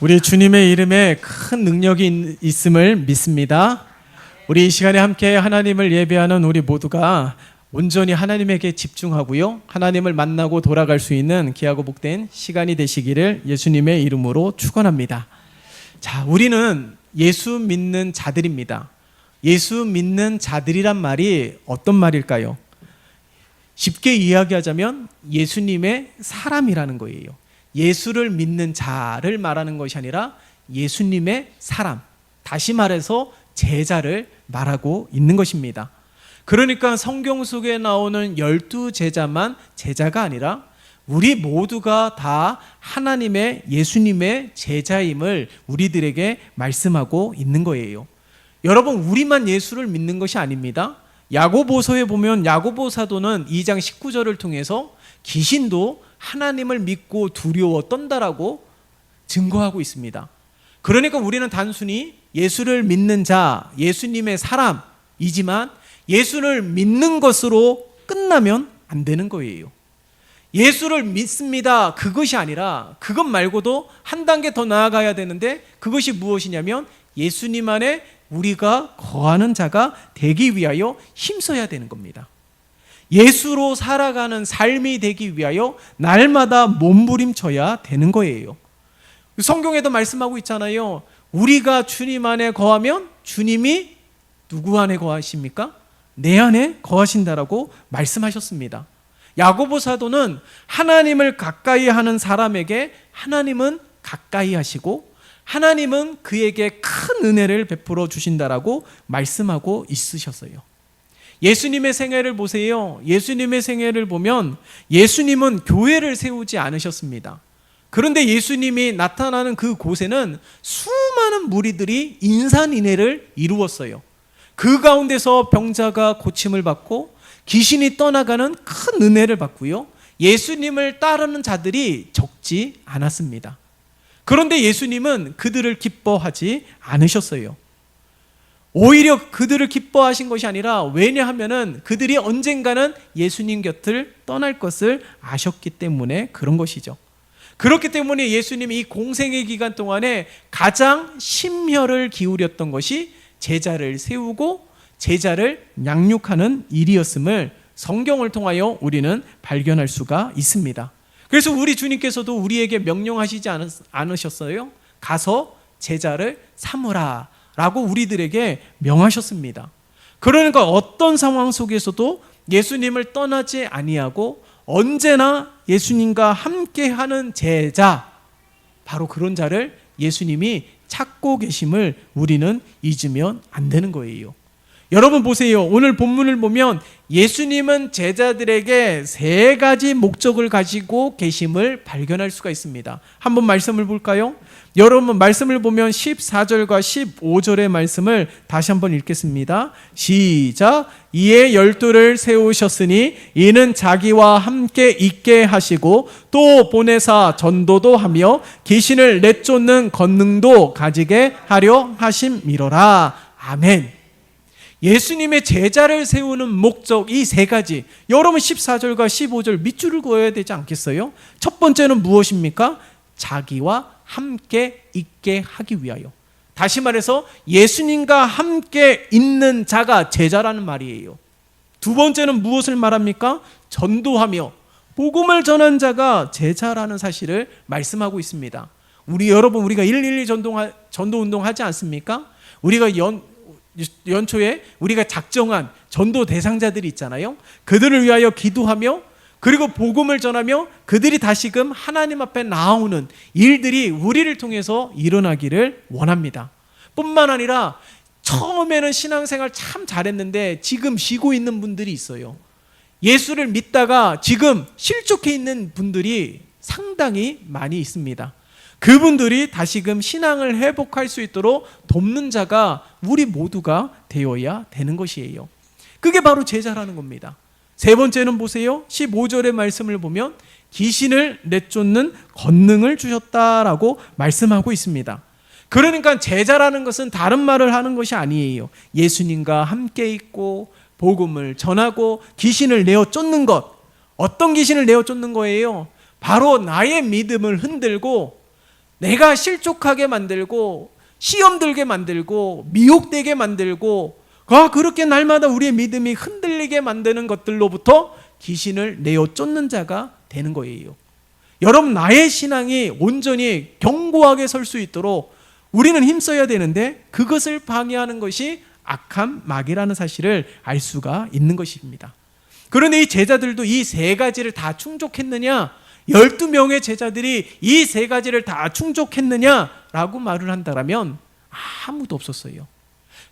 우리 주님의 이름에 큰 능력이 있음을 믿습니다. 우리 이 시간에 함께 하나님을 예배하는 우리 모두가 온전히 하나님에게 집중하고요, 하나님을 만나고 돌아갈 수 있는 귀하고 복된 시간이 되시기를 예수님의 이름으로 축원합니다. 자, 우리는 예수 믿는 자들입니다. 예수 믿는 자들이란 말이 어떤 말일까요? 쉽게 이야기하자면 예수님의 사람이라는 거예요. 예수를 믿는 자를 말하는 것이 아니라 예수님의 사람, 다시 말해서 제자를 말하고 있는 것입니다. 그러니까 성경 속에 나오는 12제자만 제자가 아니라 우리 모두가 다 하나님의 예수님의 제자임을 우리들에게 말씀하고 있는 거예요. 여러분, 우리만 예수를 믿는 것이 아닙니다. 야고보서에 보면 야고보 사도는 2장 19절을 통해서 귀신도 하나님을 믿고 두려워 떤다라고 증거하고 있습니다. 그러니까 우리는 단순히 예수를 믿는 자, 예수님의 사람이지만 예수를 믿는 것으로 끝나면 안 되는 거예요. 예수를 믿습니다, 그것이 아니라 그것 말고도 한 단계 더 나아가야 되는데, 그것이 무엇이냐면 예수님 안에 우리가 거하는 자가 되기 위하여 힘써야 되는 겁니다. 예수로 살아가는 삶이 되기 위하여 날마다 몸부림쳐야 되는 거예요. 성경에도 말씀하고 있잖아요. 우리가 주님 안에 거하면 주님이 누구 안에 거하십니까? 내 안에 거하신다라고 말씀하셨습니다. 야고보 사도는 하나님을 가까이 하는 사람에게 하나님은 가까이 하시고 하나님은 그에게 큰 은혜를 베풀어 주신다라고 말씀하고 있으셨어요. 예수님의 생애를 보세요. 예수님의 생애를 보면 예수님은 교회를 세우지 않으셨습니다. 그런데 예수님이 나타나는 그 곳에는 수많은 무리들이 인산인해를 이루었어요. 그 가운데서 병자가 고침을 받고 귀신이 떠나가는 큰 은혜를 받고요, 예수님을 따르는 자들이 적지 않았습니다. 그런데 예수님은 그들을 기뻐하지 않으셨어요. 오히려 그들을 기뻐하신 것이 아니라, 왜냐하면 그들이 언젠가는 예수님 곁을 떠날 것을 아셨기 때문에 그런 것이죠. 그렇기 때문에 예수님이 이 공생의 기간 동안에 가장 심혈을 기울였던 것이 제자를 세우고 제자를 양육하는 일이었음을 성경을 통하여 우리는 발견할 수가 있습니다. 그래서 우리 주님께서도 우리에게 명령하시지 않으셨어요? 가서 제자를 삼으라 라고 우리들에게 명하셨습니다. 그러니까 어떤 상황 속에서도 예수님을 떠나지 아니하고 언제나 예수님과 함께하는 제자, 바로 그런 자를 예수님이 찾고 계심을 우리는 잊으면 안 되는 거예요. 여러분 보세요. 오늘 본문을 보면 예수님은 제자들에게 3가지 목적을 가지고 계심을 발견할 수가 있습니다. 한번 말씀을 볼까요? 여러분 말씀을 보면 14절과 15절의 말씀을 다시 한번 읽겠습니다. 시작. 이에 12를 세우셨으니 이는 자기와 함께 있게 하시고 또 보내사 전도도 하며 귀신을 내쫓는 권능도 가지게 하려 하심이로라. 아멘. 예수님의 제자를 세우는 목적, 이 3가지, 여러분 14절과 15절 밑줄을 그어야 되지 않겠어요? 첫 번째는 무엇입니까? 자기와 함께 있게 하기 위하여. 다시 말해서 예수님과 함께 있는 자가 제자라는 말이에요. 두 번째는 무엇을 말합니까? 전도하며 복음을 전한 자가 제자라는 사실을 말씀하고 있습니다. 여러분 우리가 112 전도 운동 하지 않습니까? 우리가 연초에 우리가 작정한 전도 대상자들이 있잖아요. 그들을 위하여 기도하며 그리고 복음을 전하며 그들이 다시금 하나님 앞에 나오는 일들이 우리를 통해서 일어나기를 원합니다. 뿐만 아니라 처음에는 신앙생활 참 잘했는데 지금 쉬고 있는 분들이 있어요. 예수를 믿다가 지금 실족해 있는 분들이 상당히 많이 있습니다. 그분들이 다시금 신앙을 회복할 수 있도록 돕는 자가 우리 모두가 되어야 되는 것이에요. 그게 바로 제자라는 겁니다. 세 번째는 보세요. 15절의 말씀을 보면 귀신을 내쫓는 권능을 주셨다라고 말씀하고 있습니다. 그러니까 제자라는 것은 다른 말을 하는 것이 아니에요. 예수님과 함께 있고 복음을 전하고 귀신을 내어 쫓는 것. 어떤 귀신을 내어 쫓는 거예요? 바로 나의 믿음을 흔들고 내가 실족하게 만들고 시험 들게 만들고 미혹되게 만들고 그렇게 날마다 우리의 믿음이 흔들리게 만드는 것들로부터 귀신을 내어 쫓는 자가 되는 거예요. 여러분, 나의 신앙이 온전히 견고하게 설 수 있도록 우리는 힘써야 되는데 그것을 방해하는 것이 악한 마귀라는 사실을 알 수가 있는 것입니다. 그런데 이 제자들도 이 세 가지를 다 충족했느냐? 12명의 제자들이 이 세 가지를 다 충족했느냐라고 말을 한다면 아무도 없었어요.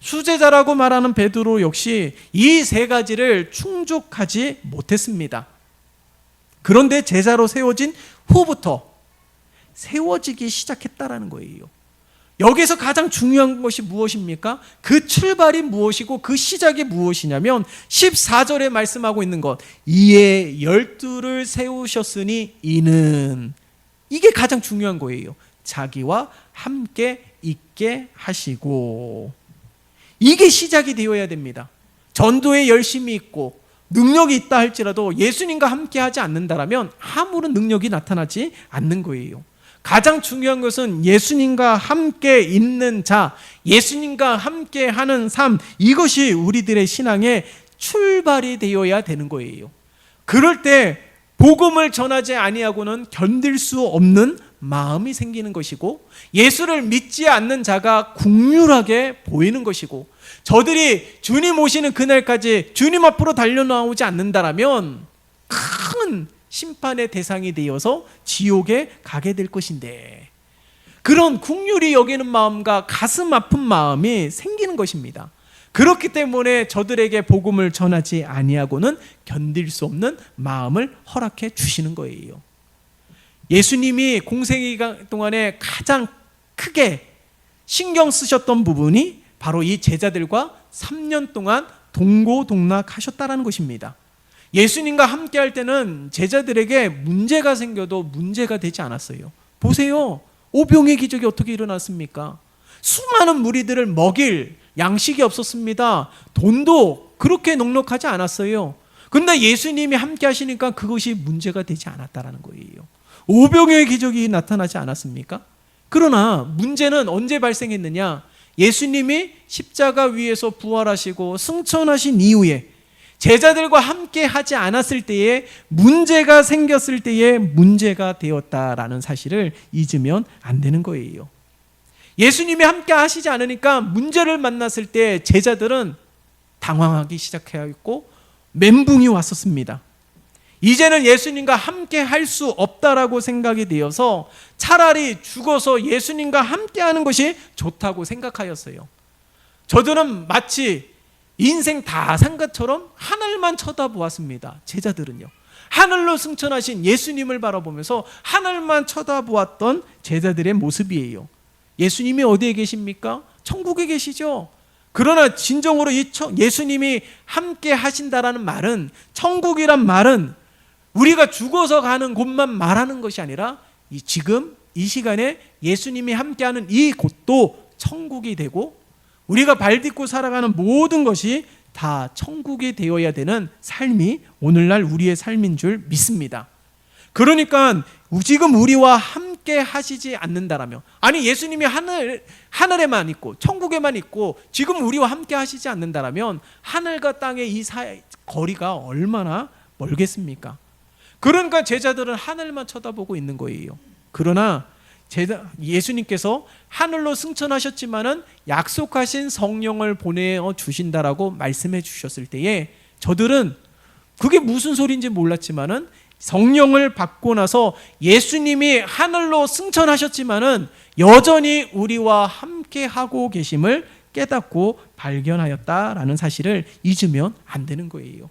수제자라고 말하는 베드로 역시 이 세 가지를 충족하지 못했습니다. 그런데 제자로 세워진 후부터 세워지기 시작했다라는 거예요. 여기서 가장 중요한 것이 무엇입니까? 그 출발이 무엇이고 그 시작이 무엇이냐면 14절에 말씀하고 있는 것, 이에 12를 세우셨으니 이는, 이게 가장 중요한 거예요. 자기와 함께 있게 하시고, 이게 시작이 되어야 됩니다. 전도에 열심히 있고 능력이 있다 할지라도 예수님과 함께 하지 않는다면 아무런 능력이 나타나지 않는 거예요. 가장 중요한 것은 예수님과 함께 있는 자, 예수님과 함께 하는 삶, 이것이 우리들의 신앙의 출발이 되어야 되는 거예요. 그럴 때 복음을 전하지 아니하고는 견딜 수 없는 마음이 생기는 것이고, 예수를 믿지 않는 자가 국률하게 보이는 것이고, 저들이 주님 오시는 그날까지 주님 앞으로 달려나오지 않는다라면 큰 심판의 대상이 되어서 지옥에 가게 될 것인데, 그런 국률이 여기는 마음과 가슴 아픈 마음이 생기는 것입니다. 그렇기 때문에 저들에게 복음을 전하지 아니하고는 견딜 수 없는 마음을 허락해 주시는 거예요. 예수님이 공생기간 동안에 가장 크게 신경 쓰셨던 부분이 바로 이 제자들과 3년 동안 동고동락하셨다라는 것입니다. 예수님과 함께 할 때는 제자들에게 문제가 생겨도 문제가 되지 않았어요. 보세요. 오병의 기적이 어떻게 일어났습니까? 수많은 무리들을 먹일 양식이 없었습니다. 돈도 그렇게 넉넉하지 않았어요. 근데 예수님이 함께 하시니까 그것이 문제가 되지 않았다라는 거예요. 오병의 기적이 나타나지 않았습니까? 그러나 문제는 언제 발생했느냐? 예수님이 십자가 위에서 부활하시고 승천하신 이후에 제자들과 함께 하지 않았을 때에 문제가 생겼을 때에 문제가 되었다라는 사실을 잊으면 안 되는 거예요. 예수님이 함께 하시지 않으니까 문제를 만났을 때 제자들은 당황하기 시작하였고 멘붕이 왔었습니다. 이제는 예수님과 함께 할 수 없다라고 생각이 되어서 차라리 죽어서 예수님과 함께 하는 것이 좋다고 생각하였어요. 저들은 마치 인생 다 산 것처럼 하늘만 쳐다보았습니다. 제자들은요. 하늘로 승천하신 예수님을 바라보면서 하늘만 쳐다보았던 제자들의 모습이에요. 예수님이 어디에 계십니까? 천국에 계시죠. 그러나 진정으로 이 예수님이 함께 하신다라는 말은, 천국이란 말은 우리가 죽어서 가는 곳만 말하는 것이 아니라 지금 이 시간에 예수님이 함께하는 이 곳도 천국이 되고 우리가 발 딛고 살아가는 모든 것이 다 천국이 되어야 되는 삶이 오늘날 우리의 삶인 줄 믿습니다. 그러니까 지금 우리와 함께 하시지 않는다라면, 아니 예수님이 하늘에만 있고 천국에만 있고 지금 우리와 함께 하시지 않는다라면 하늘과 땅의 이 거리가 얼마나 멀겠습니까? 그러니까 제자들은 하늘만 쳐다보고 있는 거예요. 그러나 예수님께서 하늘로 승천하셨지만은 약속하신 성령을 보내어 주신다라고 말씀해 주셨을 때에 저들은 그게 무슨 소리인지 몰랐지만은 성령을 받고 나서 예수님이 하늘로 승천하셨지만은 여전히 우리와 함께 하고 계심을 깨닫고 발견하였다라는 사실을 잊으면 안 되는 거예요.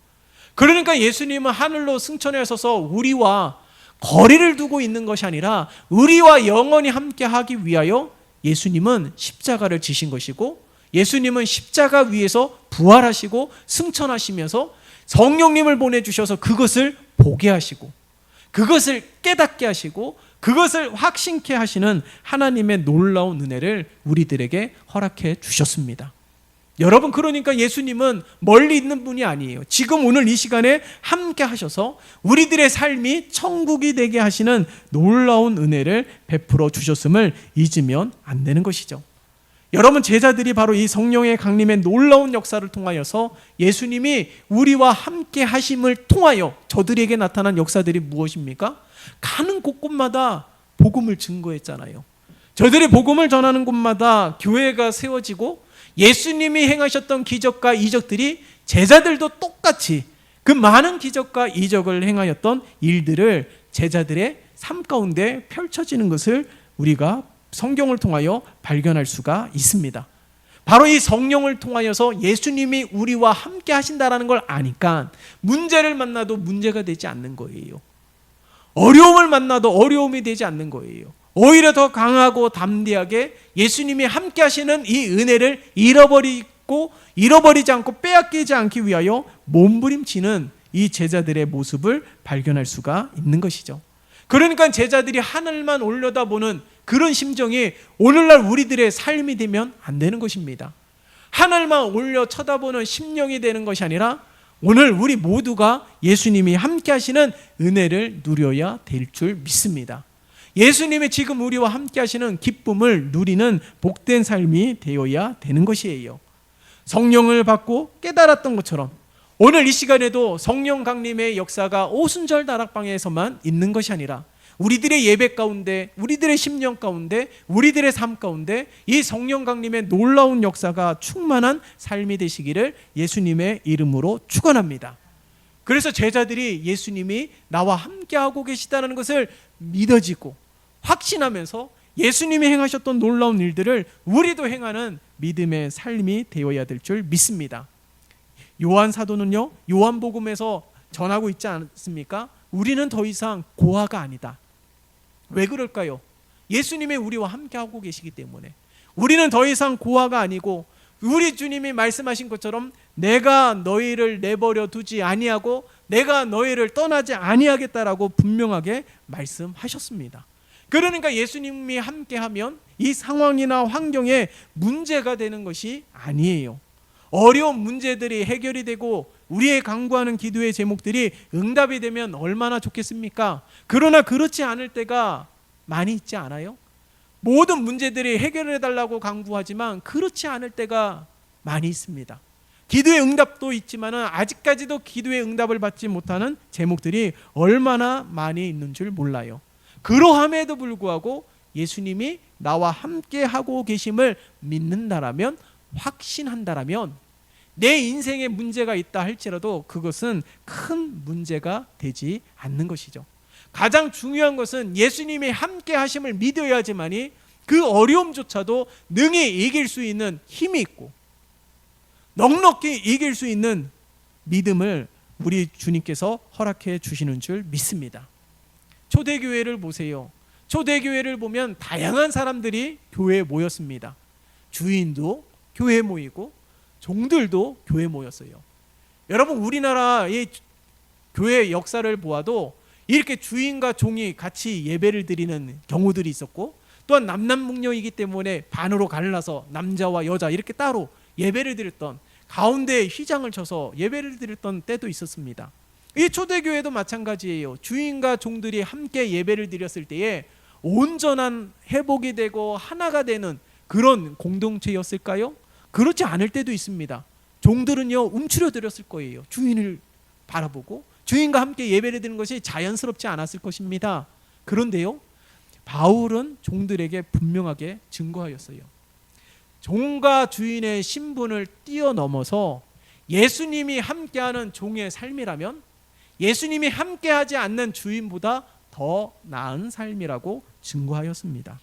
그러니까 예수님은 하늘로 승천하셔서 우리와 거리를 두고 있는 것이 아니라 우리와 영원히 함께 하기 위하여 예수님은 십자가를 지신 것이고, 예수님은 십자가 위에서 부활하시고 승천하시면서 성령님을 보내주셔서 그것을 보게 하시고 그것을 깨닫게 하시고 그것을 확신케 하시는 하나님의 놀라운 은혜를 우리들에게 허락해 주셨습니다. 여러분, 그러니까 예수님은 멀리 있는 분이 아니에요. 지금 오늘 이 시간에 함께 하셔서 우리들의 삶이 천국이 되게 하시는 놀라운 은혜를 베풀어 주셨음을 잊으면 안 되는 것이죠. 여러분, 제자들이 바로 이 성령의 강림의 놀라운 역사를 통하여서 예수님이 우리와 함께 하심을 통하여 저들에게 나타난 역사들이 무엇입니까? 가는 곳곳마다 복음을 증거했잖아요. 저들이 복음을 전하는 곳마다 교회가 세워지고 예수님이 행하셨던 기적과 이적들이 제자들도 똑같이 그 많은 기적과 이적을 행하였던 일들을 제자들의 삶 가운데 펼쳐지는 것을 우리가 성경을 통하여 발견할 수가 있습니다. 바로 이 성령을 통하여서 예수님이 우리와 함께 하신다라는 걸 아니까 문제를 만나도 문제가 되지 않는 거예요. 어려움을 만나도 어려움이 되지 않는 거예요. 오히려 더 강하고 담대하게 예수님이 함께 하시는 이 은혜를 잃어버리지 않고 빼앗기지 않기 위하여 몸부림치는 이 제자들의 모습을 발견할 수가 있는 것이죠. 그러니까 제자들이 하늘만 올려다보는 그런 심정이 오늘날 우리들의 삶이 되면 안 되는 것입니다. 하늘만 올려 쳐다보는 심령이 되는 것이 아니라 오늘 우리 모두가 예수님이 함께 하시는 은혜를 누려야 될 줄 믿습니다. 예수님이 지금 우리와 함께 하시는 기쁨을 누리는 복된 삶이 되어야 되는 것이에요. 성령을 받고 깨달았던 것처럼 오늘 이 시간에도 성령 강림의 역사가 오순절 다락방에서만 있는 것이 아니라 우리들의 예배 가운데, 우리들의 심령 가운데, 우리들의 삶 가운데 이 성령 강림의 놀라운 역사가 충만한 삶이 되시기를 예수님의 이름으로 축원합니다. 그래서 제자들이 예수님이 나와 함께하고 계시다는 것을 믿어지고 확신하면서 예수님이 행하셨던 놀라운 일들을 우리도 행하는 믿음의 삶이 되어야 될 줄 믿습니다. 요한 사도는요, 요한복음에서 전하고 있지 않습니까? 우리는 더 이상 고아가 아니다. 왜 그럴까요? 예수님이 우리와 함께하고 계시기 때문에. 우리는 더 이상 고아가 아니고 우리 주님이 말씀하신 것처럼 내가 너희를 내버려 두지 아니하고 내가 너희를 떠나지 아니하겠다라고 분명하게 말씀하셨습니다. 그러니까 예수님이 함께하면 이 상황이나 환경에 문제가 되는 것이 아니에요. 어려운 문제들이 해결이 되고 우리의 간구하는 기도의 제목들이 응답이 되면 얼마나 좋겠습니까? 그러나 그렇지 않을 때가 많이 있지 않아요? 모든 문제들이 해결해달라고 간구하지만 그렇지 않을 때가 많이 있습니다. 기도의 응답도 있지만 아직까지도 기도의 응답을 받지 못하는 제목들이 얼마나 많이 있는 줄 몰라요. 그러함에도 불구하고 예수님이 나와 함께 하고 계심을 믿는다라면, 확신한다라면 내 인생에 문제가 있다 할지라도 그것은 큰 문제가 되지 않는 것이죠. 가장 중요한 것은 예수님이 함께 하심을 믿어야지만이 그 어려움조차도 능히 이길 수 있는 힘이 있고 넉넉히 이길 수 있는 믿음을 우리 주님께서 허락해 주시는 줄 믿습니다. 초대교회를 보세요. 초대교회를 보면 다양한 사람들이 교회에 모였습니다. 주인도 교회에 모이고 종들도 교회에 모였어요. 여러분, 우리나라의 교회 역사를 보아도 이렇게 주인과 종이 같이 예배를 드리는 경우들이 있었고, 또한 남남북녀이기 때문에 반으로 갈라서 남자와 여자 이렇게 따로 예배를 드렸던, 가운데에 휘장을 쳐서 예배를 드렸던 때도 있었습니다. 이 초대교회도 마찬가지예요. 주인과 종들이 함께 예배를 드렸을 때에 온전한 회복이 되고 하나가 되는 그런 공동체였을까요? 그렇지 않을 때도 있습니다. 종들은요, 움츠려 드렸을 거예요. 주인을 바라보고 주인과 함께 예배를 드리는 것이 자연스럽지 않았을 것입니다. 그런데요, 바울은 종들에게 분명하게 증거하였어요. 종과 주인의 신분을 뛰어넘어서 예수님이 함께하는 종의 삶이라면 예수님이 함께하지 않는 주인보다 더 나은 삶이라고 증거하였습니다.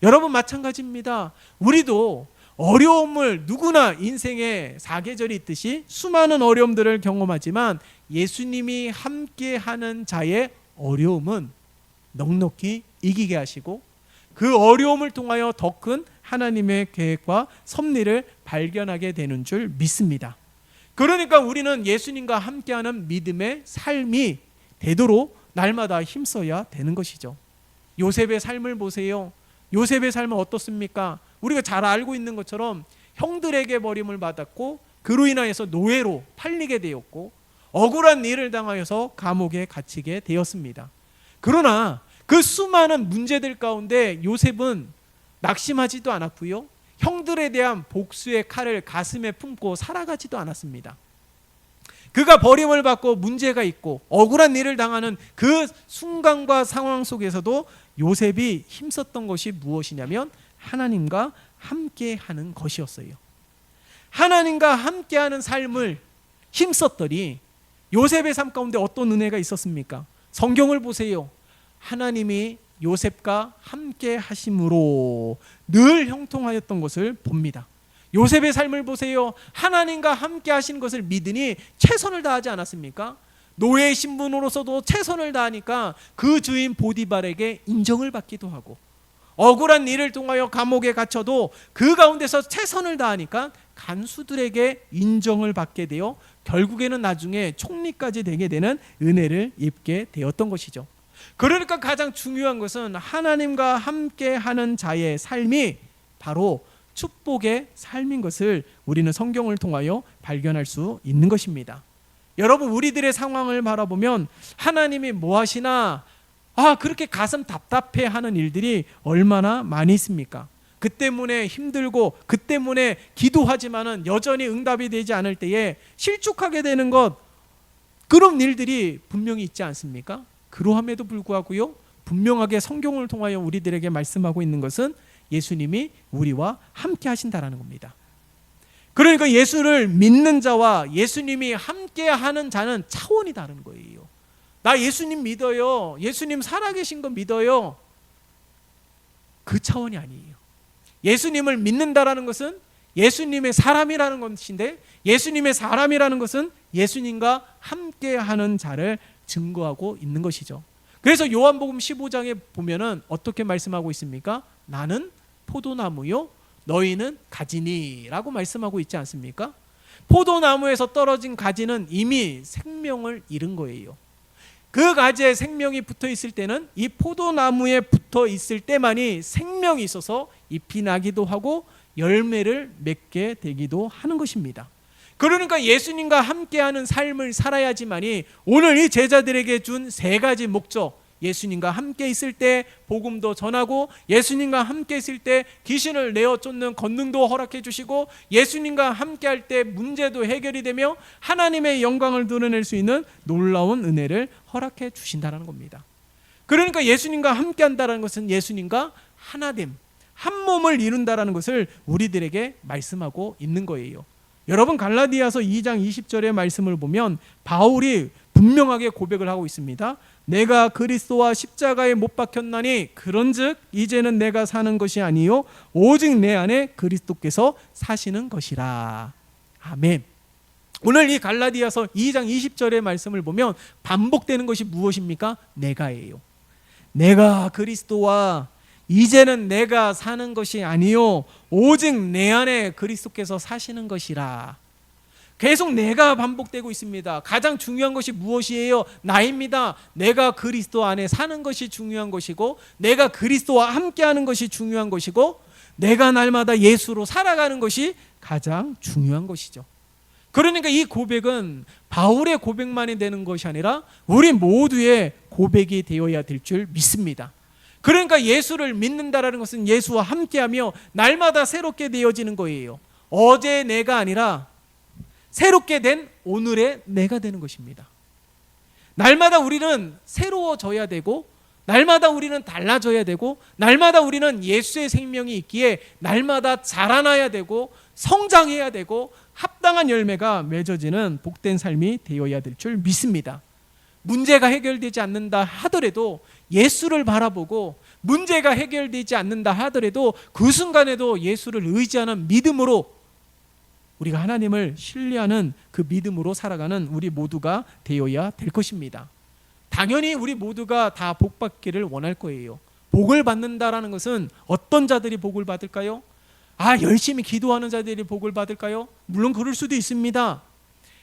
여러분, 마찬가지입니다. 우리도 어려움을, 누구나 인생에 사계절이 있듯이 수많은 어려움들을 경험하지만 예수님이 함께하는 자의 어려움은 넉넉히 이기게 하시고 그 어려움을 통하여 더 큰 하나님의 계획과 섭리를 발견하게 되는 줄 믿습니다. 그러니까 우리는 예수님과 함께하는 믿음의 삶이 되도록 날마다 힘써야 되는 것이죠. 요셉의 삶을 보세요. 요셉의 삶은 어떻습니까? 우리가 잘 알고 있는 것처럼 형들에게 버림을 받았고 그로 인하여서 노예로 팔리게 되었고 억울한 일을 당하여서 감옥에 갇히게 되었습니다. 그러나 그 수많은 문제들 가운데 요셉은 낙심하지도 않았고요. 형들에 대한 복수의 칼을 가슴에 품고 살아가지도 않았습니다. 그가 버림을 받고 문제가 있고 억울한 일을 당하는 그 순간과 상황 속에서도 요셉이 힘썼던 것이 무엇이냐면 하나님과 함께하는 것이었어요. 하나님과 함께하는 삶을 힘썼더니 요셉의 삶 가운데 어떤 은혜가 있었습니까? 성경을 보세요. 하나님이 요셉과 함께 하심으로 늘 형통하였던 것을 봅니다. 요셉의 삶을 보세요. 하나님과 함께 하신 것을 믿으니 최선을 다하지 않았습니까? 노예 신분으로서도 최선을 다하니까 그 주인 보디발에게 인정을 받기도 하고 억울한 일을 통하여 감옥에 갇혀도 그 가운데서 최선을 다하니까 간수들에게 인정을 받게 되어 결국에는 나중에 총리까지 되게 되는 은혜를 입게 되었던 것이죠. 그러니까 가장 중요한 것은 하나님과 함께하는 자의 삶이 바로 축복의 삶인 것을 우리는 성경을 통하여 발견할 수 있는 것입니다. 여러분, 우리들의 상황을 바라보면 하나님이 뭐 하시나 그렇게 가슴 답답해 하는 일들이 얼마나 많이 있습니까? 그 때문에 힘들고 그 때문에 기도하지만은 여전히 응답이 되지 않을 때에 실족하게 되는 것, 그런 일들이 분명히 있지 않습니까? 그러함에도 불구하고요, 분명하게 성경을 통하여 우리들에게 말씀하고 있는 것은 예수님이 우리와 함께 하신다라는 겁니다. 그러니까 예수를 믿는 자와 예수님이 함께 하는 자는 차원이 다른 거예요. 나 예수님 믿어요. 예수님 살아계신 거 믿어요. 그 차원이 아니에요. 예수님을 믿는다라는 것은 예수님의 사람이라는 것인데, 예수님의 사람이라는 것은 예수님과 함께하는 자를 증거하고 있는 것이죠. 그래서 요한복음 15장에 보면은 어떻게 말씀하고 있습니까? 나는 포도나무요 너희는 가지니라고 말씀하고 있지 않습니까? 포도나무에서 떨어진 가지는 이미 생명을 잃은 거예요. 그 가지에 생명이 붙어 있을 때는 이 포도나무에 붙어 있을 때만이 생명이 있어서 잎이 나기도 하고 열매를 맺게 되기도 하는 것입니다. 그러니까 예수님과 함께하는 삶을 살아야지만이 오늘 이 제자들에게 준 세 가지 목적, 예수님과 함께 있을 때 복음도 전하고, 예수님과 함께 있을 때 귀신을 내어 쫓는 권능도 허락해 주시고, 예수님과 함께 할 때 문제도 해결이 되며 하나님의 영광을 드러낼 수 있는 놀라운 은혜를 허락해 주신다는 겁니다. 그러니까 예수님과 함께 한다는 것은 예수님과 하나됨, 한 몸을 이룬다는 것을 우리들에게 말씀하고 있는 거예요. 여러분, 갈라디아서 2장 20절의 말씀을 보면 바울이 분명하게 고백을 하고 있습니다. 내가 그리스도와 십자가에 못 박혔나니 그런즉 이제는 내가 사는 것이 아니요 오직 내 안에 그리스도께서 사시는 것이라. 아멘. 오늘 이 갈라디아서 2장 20절의 말씀을 보면 반복되는 것이 무엇입니까? 내가예요. 내가 그리스도와 이제는 내가 사는 것이 아니요 오직 내 안에 그리스도께서 사시는 것이라. 계속 내가 반복되고 있습니다. 가장 중요한 것이 무엇이에요? 나입니다. 내가 그리스도 안에 사는 것이 중요한 것이고, 내가 그리스도와 함께하는 것이 중요한 것이고, 내가 날마다 예수로 살아가는 것이 가장 중요한 것이죠. 그러니까 이 고백은 바울의 고백만이 되는 것이 아니라 우리 모두의 고백이 되어야 될 줄 믿습니다. 그러니까 예수를 믿는다라는 것은 예수와 함께하며 날마다 새롭게 되어지는 거예요. 어제의 내가 아니라 새롭게 된 오늘의 내가 되는 것입니다. 날마다 우리는 새로워져야 되고, 날마다 우리는 달라져야 되고, 날마다 우리는 예수의 생명이 있기에 날마다 자라나야 되고 성장해야 되고 합당한 열매가 맺어지는 복된 삶이 되어야 될 줄 믿습니다. 문제가 해결되지 않는다 하더라도 예수를 바라보고, 문제가 해결되지 않는다 하더라도 그 순간에도 예수를 의지하는 믿음으로, 우리가 하나님을 신뢰하는 그 믿음으로 살아가는 우리 모두가 되어야 될 것입니다. 당연히 우리 모두가 다 복 받기를 원할 거예요. 복을 받는다라는 것은 어떤 자들이 복을 받을까요? 열심히 기도하는 자들이 복을 받을까요? 물론 그럴 수도 있습니다.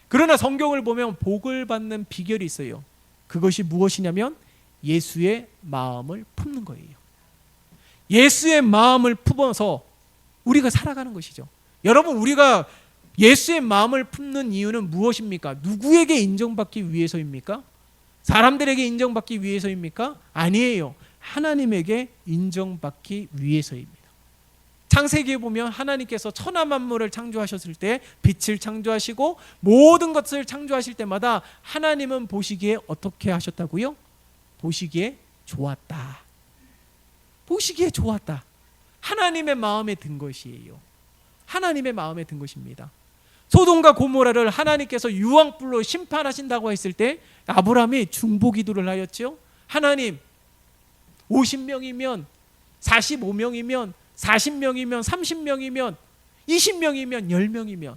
그러나 성경을 보면 복을 받는 비결이 있어요. 그것이 무엇이냐면 예수의 마음을 품는 거예요. 예수의 마음을 품어서 우리가 살아가는 것이죠. 여러분, 우리가 예수의 마음을 품는 이유는 무엇입니까? 누구에게 인정받기 위해서입니까? 사람들에게 인정받기 위해서입니까? 아니에요. 하나님에게 인정받기 위해서입니다. 창세기에 보면 하나님께서 천하 만물을 창조하셨을 때 빛을 창조하시고 모든 것을 창조하실 때마다 하나님은 보시기에 어떻게 하셨다고요? 보시기에 좋았다. 보시기에 좋았다. 하나님의 마음에 든 것이에요. 하나님의 마음에 든 것입니다. 소돔과 고모라를 하나님께서 유황불로 심판하신다고 했을 때 아브라함이 중보기도를 하였죠. 하나님, 50명이면 45명이면 40명이면 30명이면 20명이면 10명이면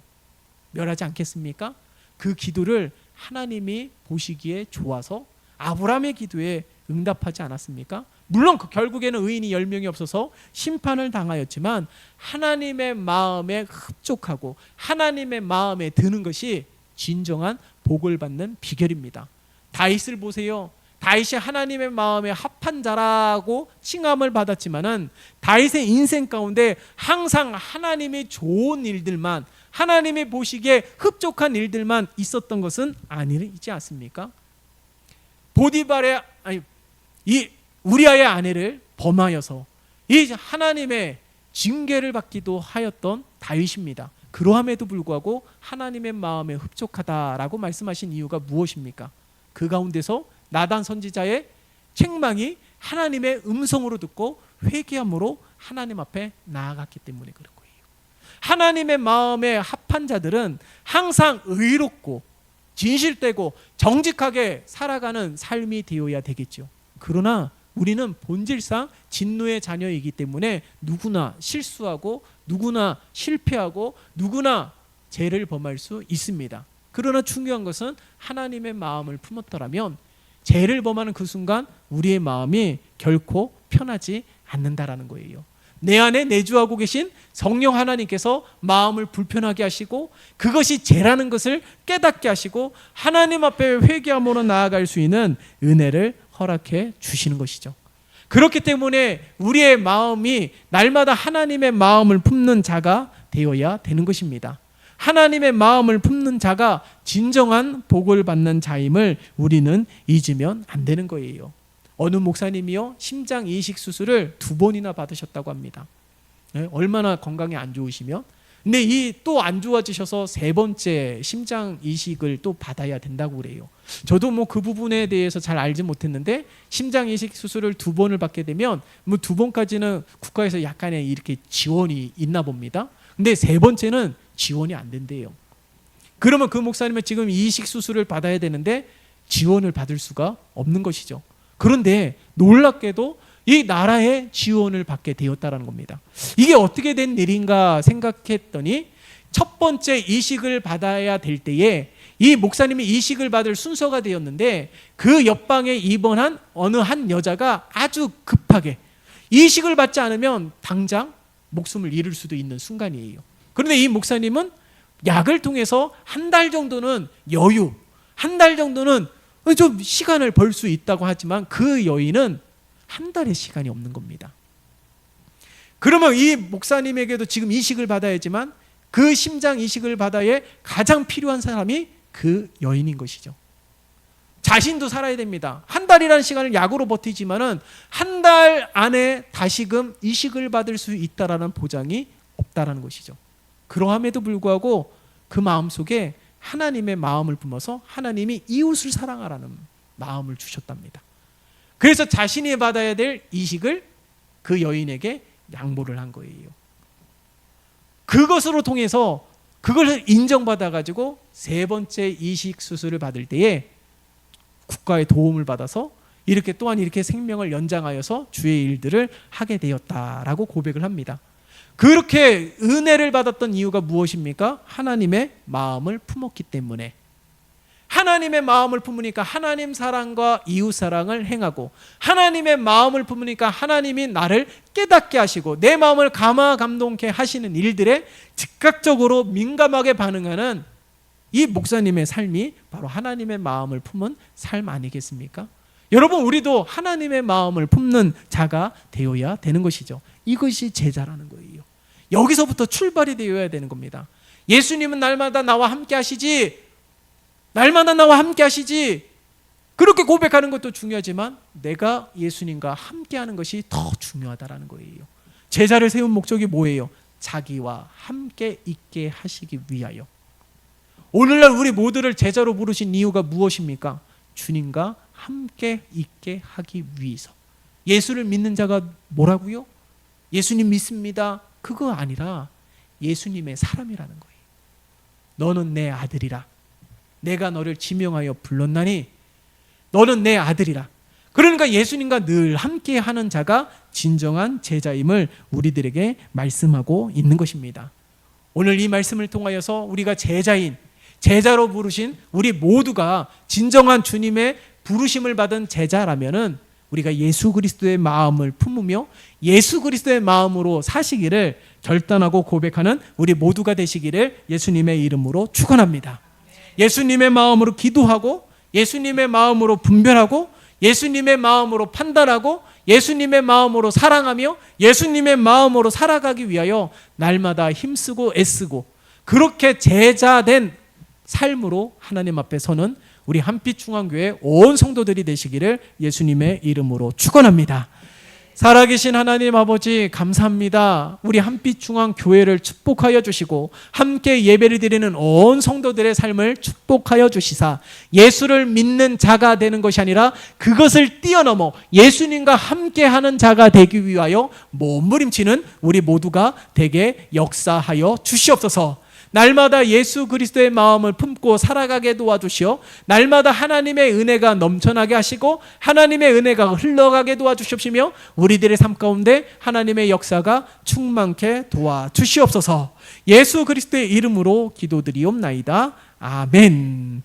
멸하지 않겠습니까? 그 기도를 하나님이 보시기에 좋아서 아브라함의 기도에 응답하지 않았습니까? 물론 결국에는 의인이 10명이 없어서 심판을 당하였지만 하나님의 마음에 흡족하고 하나님의 마음에 드는 것이 진정한 복을 받는 비결입니다. 다윗을 보세요. 다윗이 하나님의 마음에 합한 자라고 칭함을 받았지만은 다윗의 인생 가운데 항상 하나님이 좋은 일들만, 하나님이 보시기에 흡족한 일들만 있었던 것은 아니지 않습니까? 이 우리아의 아내를 범하여서 이 하나님의 징계를 받기도 하였던 다윗입니다. 그러함에도 불구하고 하나님의 마음에 흡족하다라고 말씀하신 이유가 무엇입니까? 그 가운데서 나단 선지자의 책망이 하나님의 음성으로 듣고 회개함으로 하나님 앞에 나아갔기 때문에 그런 거예요. 하나님의 마음에 합한 자들은 항상 의롭고 진실되고 정직하게 살아가는 삶이 되어야 되겠죠. 그러나 우리는 본질상 진노의 자녀이기 때문에 누구나 실수하고 누구나 실패하고 누구나 죄를 범할 수 있습니다. 그러나 중요한 것은 하나님의 마음을 품었더라면 죄를 범하는 그 순간 우리의 마음이 결코 편하지 않는다라는 거예요. 내 안에 내주하고 계신 성령 하나님께서 마음을 불편하게 하시고 그것이 죄라는 것을 깨닫게 하시고 하나님 앞에 회개함으로 나아갈 수 있는 은혜를 허락해 주시는 것이죠. 그렇기 때문에 우리의 마음이 날마다 하나님의 마음을 품는 자가 되어야 되는 것입니다. 하나님의 마음을 품는 자가 진정한 복을 받는 자임을 우리는 잊으면 안 되는 거예요. 어느 목사님이요, 심장 이식 수술을 2번이나 받으셨다고 합니다. 얼마나 건강이 안 좋으시면. 근데 이 또 안 좋아지셔서 3번째 심장 이식을 또 받아야 된다고 그래요. 저도 뭐 그 부분에 대해서 잘 알지 못했는데 심장 이식 수술을 2번을 받게 되면 뭐 2번까지는 국가에서 약간의 이렇게 지원이 있나 봅니다. 근데 3번째는 지원이 안 된대요. 그러면 그 목사님은 지금 이식 수술을 받아야 되는데 지원을 받을 수가 없는 것이죠. 그런데 놀랍게도 이 나라의 지원을 받게 되었다는 겁니다. 이게 어떻게 된 일인가 생각했더니 첫 번째 이식을 받아야 될 때에 이 목사님이 이식을 받을 순서가 되었는데 그 옆방에 입원한 어느 한 여자가 아주 급하게 이식을 받지 않으면 당장 목숨을 잃을 수도 있는 순간이에요. 그런데 이 목사님은 약을 통해서 한 달 정도는 여유, 한 달 정도는 좀 시간을 벌 수 있다고 하지만 그 여인은 한 달의 시간이 없는 겁니다. 그러면 이 목사님에게도 지금 이식을 받아야지만 그 심장 이식을 받아야 가장 필요한 사람이 그 여인인 것이죠. 자신도 살아야 됩니다. 한 달이라는 시간을 약으로 버티지만은 한 달 안에 다시금 이식을 받을 수 있다라는 보장이 없다라는 것이죠. 그러함에도 불구하고 그 마음속에 하나님의 마음을 품어서 하나님이 이웃을 사랑하라는 마음을 주셨답니다. 그래서 자신이 받아야 될 이식을 그 여인에게 양보를 한 거예요. 그것으로 통해서 그걸 인정받아 가지고 3번째 이식 수술을 받을 때에 국가의 도움을 받아서 이렇게 또한 이렇게 생명을 연장하여서 주의 일들을 하게 되었다라고 고백을 합니다. 그렇게 은혜를 받았던 이유가 무엇입니까? 하나님의 마음을 품었기 때문에. 하나님의 마음을 품으니까 하나님 사랑과 이웃 사랑을 행하고 하나님의 마음을 품으니까 하나님이 나를 깨닫게 하시고 내 마음을 감동케 하시는 일들에 즉각적으로 민감하게 반응하는 이 목사님의 삶이 바로 하나님의 마음을 품은 삶 아니겠습니까? 여러분, 우리도 하나님의 마음을 품는 자가 되어야 되는 것이죠. 이것이 제자라는 거예요. 여기서부터 출발이 되어야 되는 겁니다. 예수님은 날마다 나와 함께 하시지, 날마다 나와 함께 하시지, 그렇게 고백하는 것도 중요하지만 내가 예수님과 함께 하는 것이 더 중요하다라는 거예요. 제자를 세운 목적이 뭐예요? 자기와 함께 있게 하시기 위하여. 오늘날 우리 모두를 제자로 부르신 이유가 무엇입니까? 주님과 함께 있게 하기 위해서. 예수를 믿는 자가 뭐라고요? 예수님 믿습니다. 그거 아니라 예수님의 사람이라는 거예요. 너는 내 아들이라. 내가 너를 지명하여 불렀나니 너는 내 아들이라. 그러니까 예수님과 늘 함께 하는 자가 진정한 제자임을 우리들에게 말씀하고 있는 것입니다. 오늘 이 말씀을 통하여서 우리가 제자인, 제자로 부르신 우리 모두가 진정한 주님의 부르심을 받은 제자라면은 우리가 예수 그리스도의 마음을 품으며 예수 그리스도의 마음으로 사시기를 결단하고 고백하는 우리 모두가 되시기를 예수님의 이름으로 축원합니다. 예수님의 마음으로 기도하고 예수님의 마음으로 분별하고 예수님의 마음으로 판단하고 예수님의 마음으로 사랑하며 예수님의 마음으로 살아가기 위하여 날마다 힘쓰고 애쓰고 그렇게 제자된 삶으로 하나님 앞에 서는 우리 한빛중앙교회 온 성도들이 되시기를 예수님의 이름으로 축원합니다. 살아계신 하나님 아버지 감사합니다. 우리 한빛중앙교회를 축복하여 주시고 함께 예배를 드리는 온 성도들의 삶을 축복하여 주시사 예수를 믿는 자가 되는 것이 아니라 그것을 뛰어넘어 예수님과 함께하는 자가 되기 위하여 몸부림치는 우리 모두가 되게 역사하여 주시옵소서. 날마다 예수 그리스도의 마음을 품고 살아가게 도와주시어 날마다 하나님의 은혜가 넘쳐나게 하시고 하나님의 은혜가 흘러가게 도와주시옵시며 우리들의 삶 가운데 하나님의 역사가 충만케 도와주시옵소서. 예수 그리스도의 이름으로 기도드리옵나이다. 아멘.